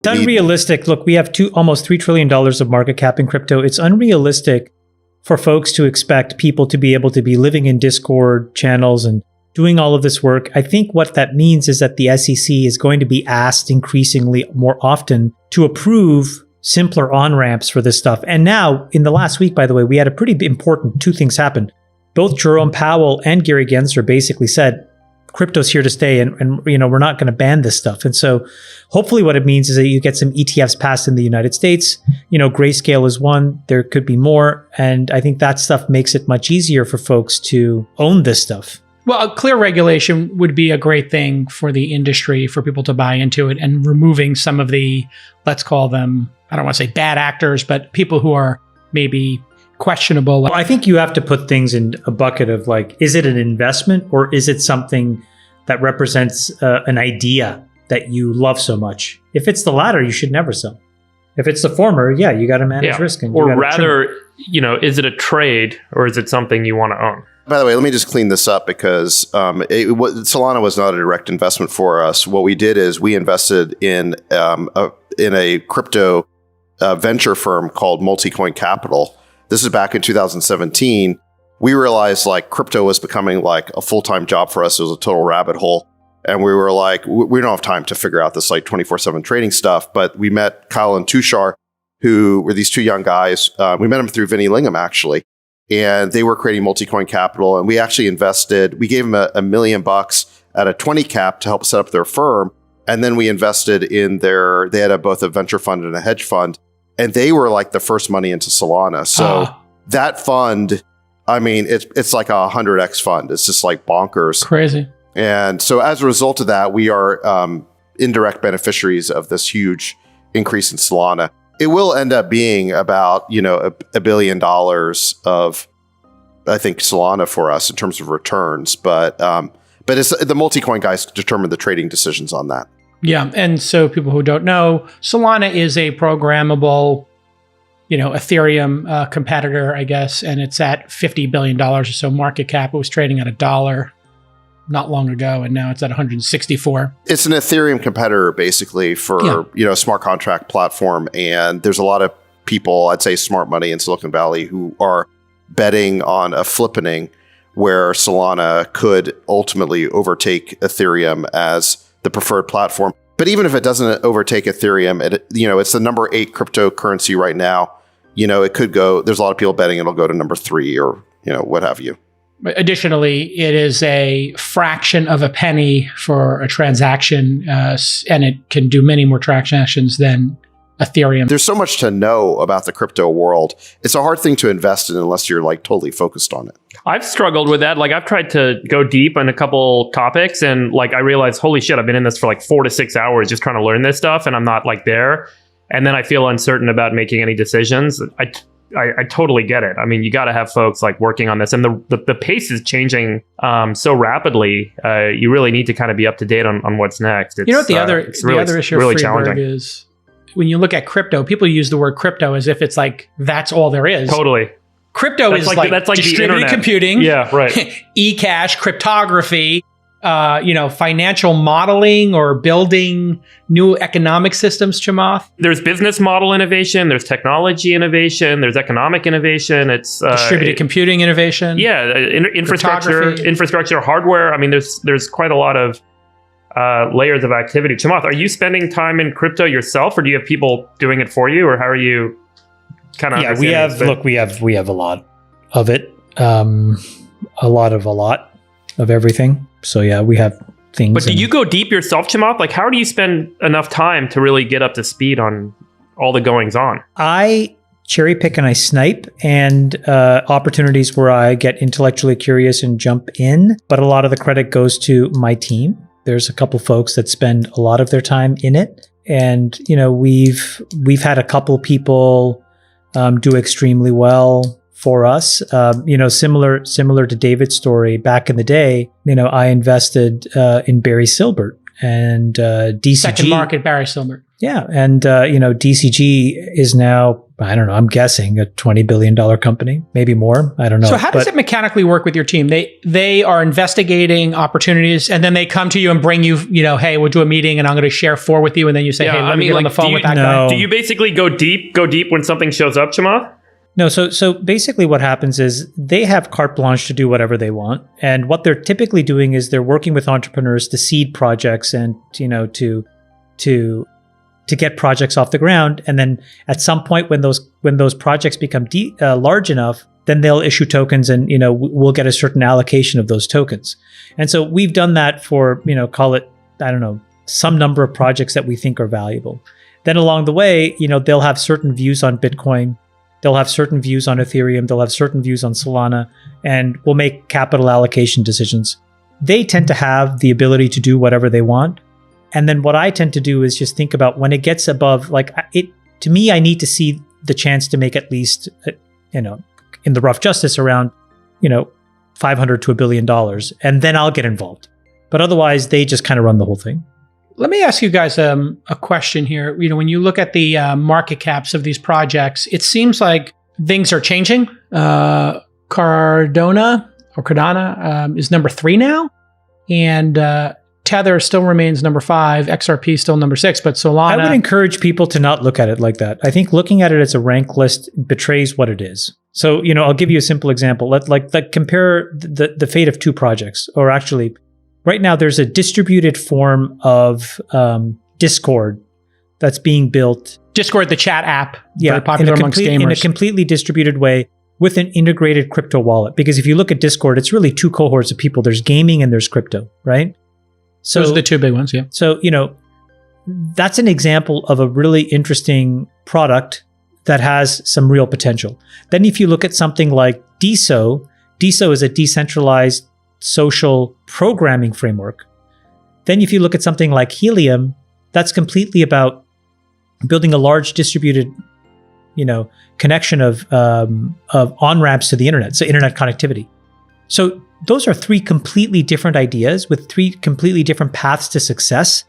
It's unrealistic. Look, we have almost $3 trillion of market cap in crypto. It's unrealistic for folks to expect people to be able to be living in Discord channels and doing all of this work. I think what that means is that the SEC is going to be asked increasingly more often to approve simpler on-ramps for this stuff. And now, in the last week, by the way, we had a pretty important two things happen. Both Jerome Powell and Gary Gensler basically said, crypto's here to stay, and we're not going to ban this stuff. And so hopefully what it means is that you get some ETFs passed in the United States. Grayscale is one. There could be more. And I think that stuff makes it much easier for folks to own this stuff. Well, a clear regulation would be a great thing for the industry, for people to buy into it, and removing some of the, let's call them, I don't want to say bad actors, but people who are maybe questionable. Well, I think you have to put things in a bucket of is it an investment or is it something that represents an idea that you love so much? If it's the latter, you should never sell. If it's the former, yeah, you got to manage risk. Or rather, is it a trade or is it something you want to own? By the way, let me just clean this up because Solana was not a direct investment for us. What we did is we invested in a crypto venture firm called Multicoin Capital. This is back in 2017. We realized crypto was becoming a full-time job for us. It was a total rabbit hole. And we were we don't have time to figure out this 24/7 trading stuff. But we met Kyle and Tushar, who were these two young guys. We met them through Vinny Lingham, actually. And they were creating Multicoin Capital. And we actually invested, we gave them $1 million at a 20 cap to help set up their firm. And then we invested in they had both a venture fund and a hedge fund. And they were the first money into Solana. So that fund, I mean, it's like a 100x fund. It's just bonkers. Crazy. And so as a result of that, we are indirect beneficiaries of this huge increase in Solana. It will end up being about, $1 billion of, I think, Solana for us in terms of returns. But it's the Multicoin guys determine the trading decisions on that. Yeah. And so people who don't know, Solana is a programmable, Ethereum competitor, I guess, and it's at $50 billion or so market cap. It was trading at $1 not long ago, and now it's at 164. It's an Ethereum competitor, basically, for a smart contract platform. And there's a lot of people, I'd say smart money in Silicon Valley, who are betting on a flippening where Solana could ultimately overtake Ethereum as the preferred platform. But even if it doesn't overtake Ethereum, it's the number 8 cryptocurrency right now. It could go, there's a lot of people betting it'll go to number 3 or, what have you. Additionally, it is a fraction of a penny for a transaction, and it can do many more transactions than Ethereum. There's so much to know about the crypto world. It's a hard thing to invest in unless you're totally focused on it. I've struggled with that. I've tried to go deep on a couple topics and I realized, holy shit, I've been in this for 4 to 6 hours just trying to learn this stuff and I'm not there. And then I feel uncertain about making any decisions. I totally get it. I mean, you got to have folks working on this, and the pace is changing so rapidly. You really need to kind of be up to date on what's next. It's, the other issue really of Freeberg is when you look at crypto, people use the word crypto as if it's that's all there is. Totally. Crypto is that's distributed computing, right? E-cash, cryptography, financial modeling or building new economic systems, Chamath. There's business model innovation, there's technology innovation, there's economic innovation. It's distributed computing innovation. Yeah, infrastructure, hardware. I mean, there's quite a lot of layers of activity. Chamath, are you spending time in crypto yourself, or do you have people doing it for you, or how are you kind of? Yeah, we have a lot of it, a lot of everything. So yeah, we have things. But do you go deep yourself, Chamath? How do you spend enough time to really get up to speed on all the goings on? I cherry pick and I snipe, and opportunities where I get intellectually curious and jump in. But a lot of the credit goes to my team. There's a couple folks that spend a lot of their time in it, and we've had a couple people do extremely well for us. Similar to David's story, back in the day, I invested in Barry Silbert and DCG. Second market Barry Silbert. Yeah. And, DCG is now, I don't know, I'm guessing a $20 billion company, maybe more. I don't know. So how does it mechanically work with your team? They are investigating opportunities and then they come to you and bring you, hey, we'll do a meeting and I'm going to share 4 with you. And then you say, hey, let me get on the phone with that guy. Do you basically go deep when something shows up, Chamath? No, so basically what happens is they have carte blanche to do whatever they want. And what they're typically doing is they're working with entrepreneurs to seed projects and, to get projects off the ground. And then at some point when those projects become large enough, then they'll issue tokens and, we'll get a certain allocation of those tokens. And so we've done that for, call it, I don't know, some number of projects that we think are valuable. Then along the way, they'll have certain views on Bitcoin. They'll have certain views on Ethereum. They'll have certain views on Solana, and we'll make capital allocation decisions. They tend to have the ability to do whatever they want. And then what I tend to do is just think about when it gets above, to me, I need to see the chance to make at least, in the rough justice around, $500 to $1 billion. And then I'll get involved. But otherwise, they just kind of run the whole thing. Let me ask you guys a question here. When you look at the market caps of these projects, it seems like things are changing. Cardano is number 3 now. And Tether still remains number 5, XRP still number 6, but Solana... I would encourage people to not look at it like that. I think looking at it as a rank list betrays what it is. So, I'll give you a simple example. Let's compare the fate of 2 projects. Or actually, right now there's a distributed form of Discord that's being built. Discord, the chat app, very popular amongst gamers. In a completely distributed way with an integrated crypto wallet. Because if you look at Discord, it's really 2 cohorts of people. There's gaming and there's crypto, right? So, those are the 2 big ones, yeah. So, that's an example of a really interesting product that has some real potential. Then if you look at something like DeSo is a decentralized social programming framework. Then if you look at something like Helium, that's completely about building a large distributed, connection of on-ramps to the internet, so internet connectivity. So those are 3 completely different ideas with 3 completely different paths to success.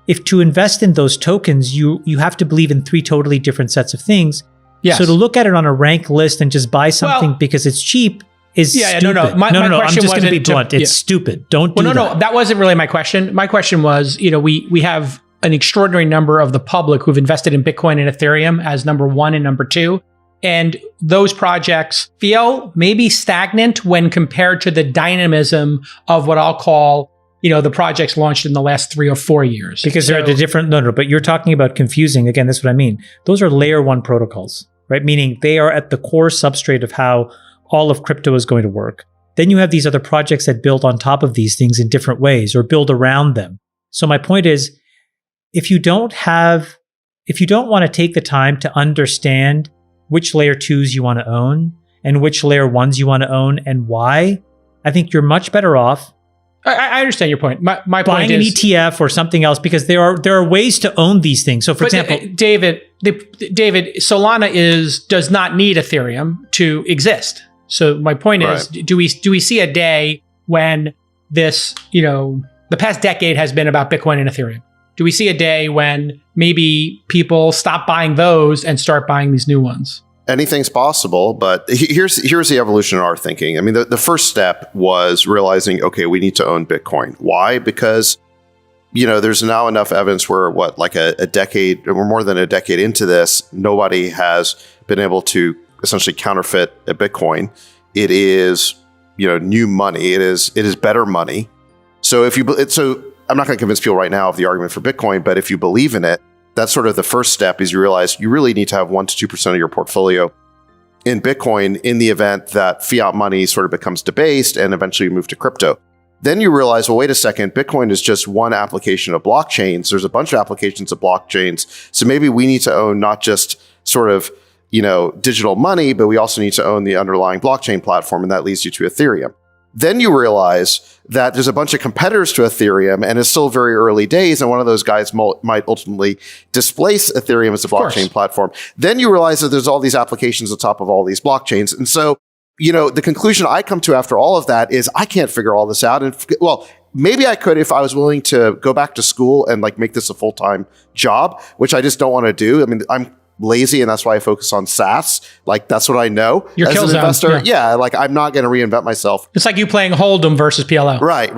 If to invest in those tokens, you have to believe in 3 totally different sets of things. Yes. So to look at it on a rank list and just buy something because it's cheap is stupid. No. My question I'm just going to be wasn't blunt. It's stupid. Don't do that. No. That wasn't really my question. My question was, we have an extraordinary number of the public who've invested in Bitcoin and Ethereum as number 1 and number 2. And those projects feel maybe stagnant when compared to the dynamism of what I'll call, the projects launched in the last 3 or 4 years. Because they're at a different, but you're talking about confusing. Again, that's what I mean. Those are layer 1 protocols, right? Meaning they are at the core substrate of how all of crypto is going to work. Then you have these other projects that build on top of these things in different ways or build around them. So my point is, if you don't want to take the time to understand which layer 2s you want to own and which layer 1s you want to own and why, I think you're much better off. I understand your point. My point buying an ETF or something else, because there are ways to own these things. So for example, David, Solana does not need Ethereum to exist. So my point is, do we see a day when this, the past decade has been about Bitcoin and Ethereum? Do we see a day when maybe people stop buying those and start buying these new ones? Anything's possible, but here's the evolution in our thinking. I mean, the first step was realizing, okay, we need to own Bitcoin. Why? Because, there's now enough evidence where a decade or more than a decade into this, nobody has been able to essentially counterfeit a Bitcoin. It is, new money. It is better money. So I'm not going to convince people right now of the argument for Bitcoin, but if you believe in it, that's sort of the first step is you realize you really need to have 1% to 2% of your portfolio in Bitcoin in the event that fiat money sort of becomes debased and eventually you move to crypto. Then you realize, well, wait a second, Bitcoin is just one application of blockchains. There's a bunch of applications of blockchains. So maybe we need to own not just sort of, digital money, but we also need to own the underlying blockchain platform. And that leads you to Ethereum. Then you realize that there's a bunch of competitors to Ethereum and it's still very early days. And one of those guys might ultimately displace Ethereum as a blockchain platform. Then you realize that there's all these applications on top of all these blockchains. And so, the conclusion I come to after all of that is I can't figure all this out. And maybe I could if I was willing to go back to school and like make this a full-time job, which I just don't want to do. I mean, I'm lazy, and that's why I focus on SaaS. Like, that's what I know Your as kill an zone, investor. Yeah, like I'm not going to reinvent myself. It's like you playing Hold'em versus PLO. Right.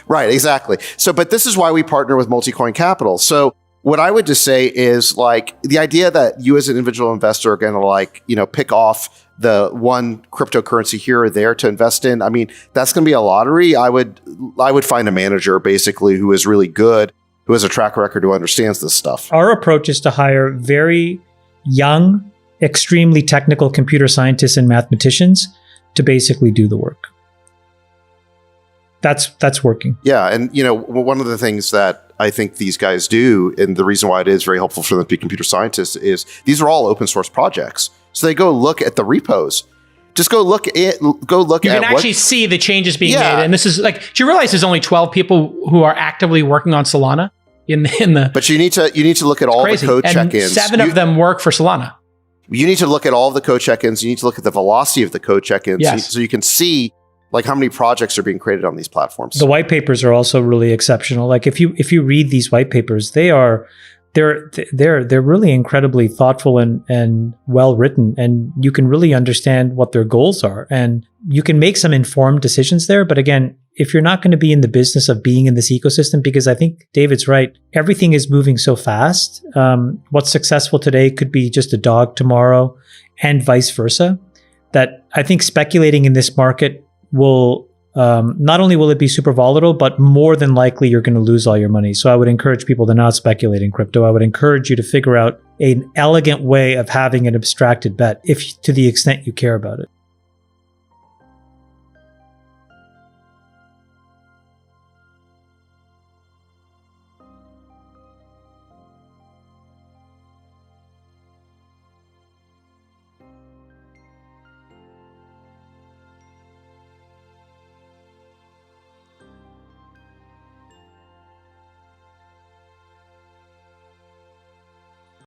Right, exactly. So, but this is why we partner with Multicoin Capital. So what I would just say is like the idea that you as an individual investor are going to like, pick off the one cryptocurrency here or there to invest in. I mean, that's going to be a lottery. I would find a manager basically who is really good, who has a track record, who understands this stuff. Our approach is to hire very young, extremely technical computer scientists and mathematicians to basically do the work. That's working. Yeah. And, one of the things that I think these guys do, and the reason why it is very helpful for them to be computer scientists, is these are all open source projects. So they go look at the repos. Just go look at You can actually see the changes being made. And this is like, do you realize there's only 12 people who are actively working on Solana in the But you need to look at all the code check-ins. 7 of them work for Solana. You need to look at all the code check-ins. You need to look at the velocity of the code check-ins. Yes. So you can see like how many projects are being created on these platforms. The white papers are also really exceptional. Like if you read these white papers, they're really incredibly thoughtful and well written, and you can really understand what their goals are, and you can make some informed decisions there. But again, if you're not going to be in the business of being in this ecosystem, because I think David's right, everything is moving so fast. What's successful today could be just a dog tomorrow, and vice versa. That I think speculating in this market will not only will it be super volatile, but more than likely you're going to lose all your money. So I would encourage people to not speculate in crypto. I would encourage you to figure out an elegant way of having an abstracted bet, if to the extent you care about it.